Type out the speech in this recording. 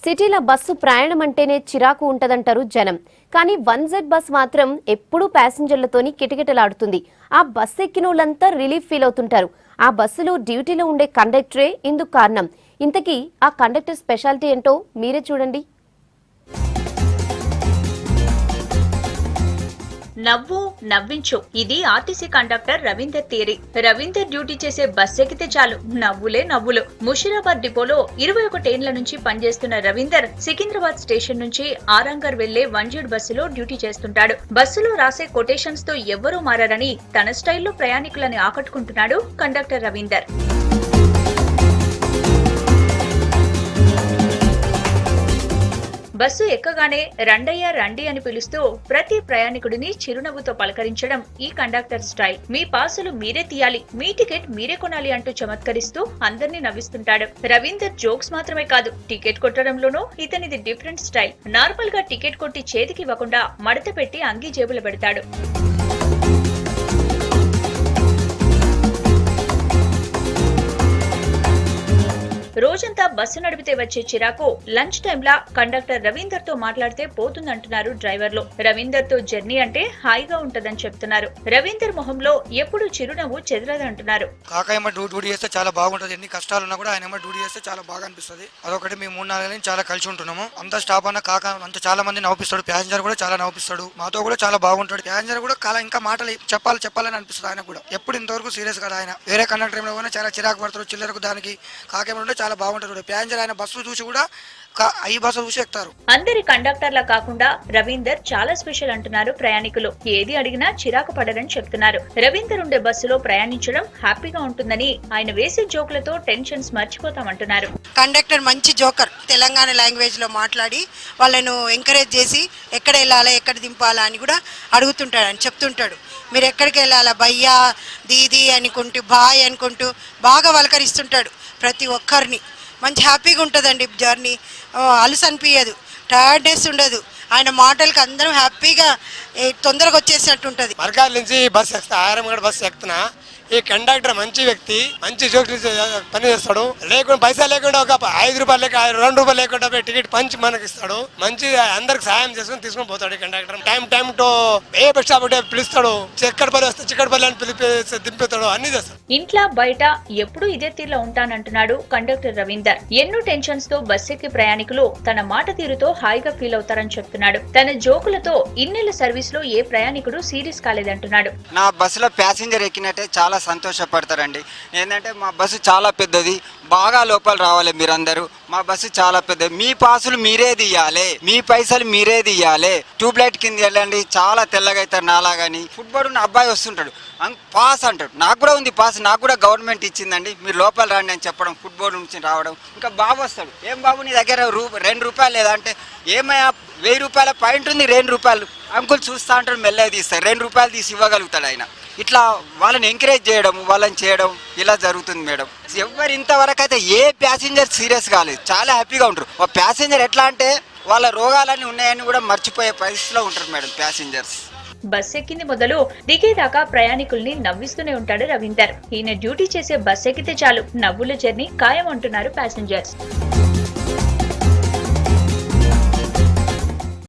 సిటీల బస్సు ప్రయాణం అంటేనే చిరాకు ఉంటదంటారు జనం. కానీ 1Z బస్ మాత్రం ఎప్పుడూ ప్యాసింజర్లతోని కిటకిటలాడుతుంది. ఆ బస్సు ఎక్కినోళ్ళంతా రిలీఫ్ ఫీల్ అవుతుంటారు. ఆ బస్సులో డ్యూటీలో ఉండే కండక్టరే ఇందుకు కారణం. ఇంతకీ ఆ కండక్టర్ స్పెషాలిటీ ఏంటో మీరే చూడండి. నవ్వు నవ్వించు, ఇది RTC conductor Ravinder theory. Ravinder duty చేసే బస్ ఎక్కితే చాలు నవ్వులే నవ్వులు. ముషీరాబాద్ డిపోలో 21 ఏళ్ల నుంచి పనిచేస్తున్న రవీందర్ సికింద్రాబాద్ స్టేషన్ నుంచి ఆరంగర్ వెళ్లే 1Z బస్సులో డ్యూటీ చేస్తుంటాడు. బస్సులో రాసే కొటేషన్స్ తో ఎవ్వరూ మారని తన స్టైల్లో ప్రయాణికులని ఆకట్టుకుంటున్నాడు కండక్టర్ రవీందర్. బస్సు ఎక్కగానే రండయ్య రండి అని పిలుస్తూ ప్రతి ప్రయాణికుడిని చిరునవ్వుతో పలకరించడం ఈ కండక్టర్ స్టైల్. మీ పాసులు మీరే తీయాలి, మీ టికెట్ మీరే కొనాలి అంటూ చమత్కరిస్తూ అందరినీ నవ్విస్తుంటాడు. రవీందర్ జోక్స్ మాత్రమే కాదు, టికెట్ కొట్టడంలోనూ ఇతనిది డిఫరెంట్ స్టైల్. నార్మల్ గా టికెట్ కొట్టి చేతికి ఇవ్వకుండా మడత పెట్టి అంగీ జేబులు పెడతాడు. రోజంతా బస్సు నడిపితే వచ్చే చిరాకు లంచ్ టైంలా కండక్టర్ రవీందర్ తో మాట్లాడితే పోతుందంటున్నారు డ్రైవర్లు. రవీందర్ తో జర్నీ అంటే హాయిగా ఉంటదని చెప్తున్నారు. రవీందర్ మొహంలో ఎప్పుడు చిరునవ్వు చెదరదంటున్నారు. కాకాయమ్మ డ్యూటీ చేస్తే చాలా బాగుంటది. ఎన్ని కష్టాలున్నా కూడా ఆయన డ్యూటీ చేస్తే చాలా బాగా అనిపిస్తుంది. అదొకటి మేము 3-4 నుంచి చాలా కలిసి ఉంటున్నాము. అంతా స్టాఫ్ అన్న కాక అంత చాలా మంది నవ్విస్తాడు. ప్యాసింజర్ కూడా చాలా నవ్విస్తాడు. మాతో కూడా చాలా బాగుంటాడు. ప్యాసింజర్ కూడా ఇంకా మాటలు చెప్పాలని అనిపిస్తుంది. ఆయన కూడా ఎప్పుడు ఇంతవరకు సీరియస్ కదా. ఆయన వేరే కండక్టర్ కూడా చాలా చిరాకు పడతాడు. చిల్లరకు దానికి కాకాయమ్మ చాలా బాగుంటారు. ప్యాసింజర్ ఆయన బస్సు చూసి కూడా ఈ బస్సు చూసి ఎక్కుతారు. అందరి కండక్టర్లా కాకుండా రవీందర్ చాలా స్పెషల్ అంటున్నారు ప్రయాణికులు. ఏది అడిగినా చిరాకు పడరని చెప్తున్నారు. రవీందర్ ఉండే బస్సులో ప్రయాణించడం హ్యాపీగా ఉంటుందని, ఆయన వేసే జోకులతో టెన్షన్స్ మర్చిపోతామంటున్నారు. కండక్టర్ మంచి జోకర్. తెలంగాణ లాంగ్వేజ్ లో మాట్లాడి వాళ్ళను ఎంకరేజ్ చేసి ఎక్కడ వెళ్ళాలా ఎక్కడ దింపాలా అని కూడా అడుగుతుంటాడు అని చెప్తుంటాడు. మీరు ఎక్కడికి వెళ్ళాలా భయ్యా దీది అనుకుంటూ బాయ్ అనుకుంటూ బాగా వలకరిస్తుంటాడు ప్రతి ఒక్కరిని. మంచి హ్యాపీగా ఉంటుందండి జర్నీ. అలసి అనిపించదు, టైర్డ్నెస్ ఉండదు. ఆయన మాటలకు అందరం హ్యాపీగా తొందరగా వచ్చేసినట్టు ఉంటుంది. మర్కాల్ నుంచి బస్ ఎక్కుతా, ఆరంగడ్ బస్ ఎక్కుతున్నా. ఈ కండక్టర్ మంచి వ్యక్తి, మంచి జోక్ పని చేస్తాడు. లేకుండా పైసా లేకుండా ఒక 5 రూపాయలు లేక 2 రూపాయలు లేకుండా టికెట్ పంచి మనకి ఇస్తాడు. మంచి అందరికి సాయం చేసుకుని తీసుకుని పోతాడు ఈ conductor. Time to A bus stop పిలుస్తాడు. చిక్కడపల్లి వస్తే చిక్కడపల్లి అని పిలిపి దింపుతాడు. అన్ని చేస్తాడు. ఇంట్లో బయట ఎప్పుడు ఇదే తీరులో ఉంటానంటున్నాడు కండక్టర్ రవీందర్. ఎన్నో టెన్షన్స్ తో బస్ ఎక్కి ప్రయాణికులు తన మాట తీరుతో హాయిగా ఫీల్ అవుతారని చెప్తున్నాడు. తన జోకులతో ఇన్నేళ్ల సర్వీస్ లో ఏ ప్రయాణికుడు సీరియస్ కాలేదంటున్నాడు. నా బస్సులో ప్యాసింజర్ ఎక్కినట్టే చాలా సంతోషపడతారండి. ఏంటంటే మా బస్సు చాలా పెద్దది, బాగా లోపల రావాలి మీరందరూ. మా బస్సు చాలా పెద్దది. మీ పాసులు మీరే తీయాలి, మీ పైసలు మీరే తీయాలి. ట్యూబ్ లైట్ కింద వెళ్ళండి, చాలా తెల్లగా అవుతారు నాలాగాని. ఫుట్బాల్ ఉన్న అబ్బాయి వస్తుంటాడు, పాస్ అంటాడు. నాకు కూడా ఉంది పాస్, నాకు కూడా గవర్నమెంట్ ఇచ్చిందండి, మీరు లోపల రండి అని చెప్పడం, ఫుట్బాల్ నుంచి రావడం. ఇంకా బాబు వస్తాడు, ఏం బాబు నీ దగ్గర 2 రూపాయలు లేదా అంటే, ఏమయ్యా 1000 రూపాయల పాయింట్ ఉంది, 2 రూపాయలు. అంకుల్ చూస్తా అంటాడు, మెల్లగా తీస్తాడు, 2 రూపాయలు తీసి ఇవ్వగలుగుతాడు ఆయన. ఇట్లా వాళ్ళని ఎంకరేజ్ చేయడం, వాళ్ళని చేయడం ఇలా జరుగుతుంది మేడం. ఎవరు ఇంతవరకు అయితే ఏ ప్యాసింజర్ సీరియస్ కాలేదు, చాలా హ్యాపీగా ఉంటారు. ఒక ప్యాసింజర్ ఎట్లా అంటే వాళ్ళ రోగాలన్నీ ఉన్నాయని కూడా మర్చిపోయే పరిస్థితిలో ఉంటారు మేడం ప్యాసింజర్స్. బస్ ఎక్కింది మొదలు దిగేదాకా ప్రయాణికుల్ని నవ్విస్తూనే ఉంటాడు రవీందర్. ఈయన డ్యూటీ చేసే బస్ ఎక్కితే చాలు నవ్వుల జర్నీ ఖాయం అంటున్నారు ప్యాసింజర్స్.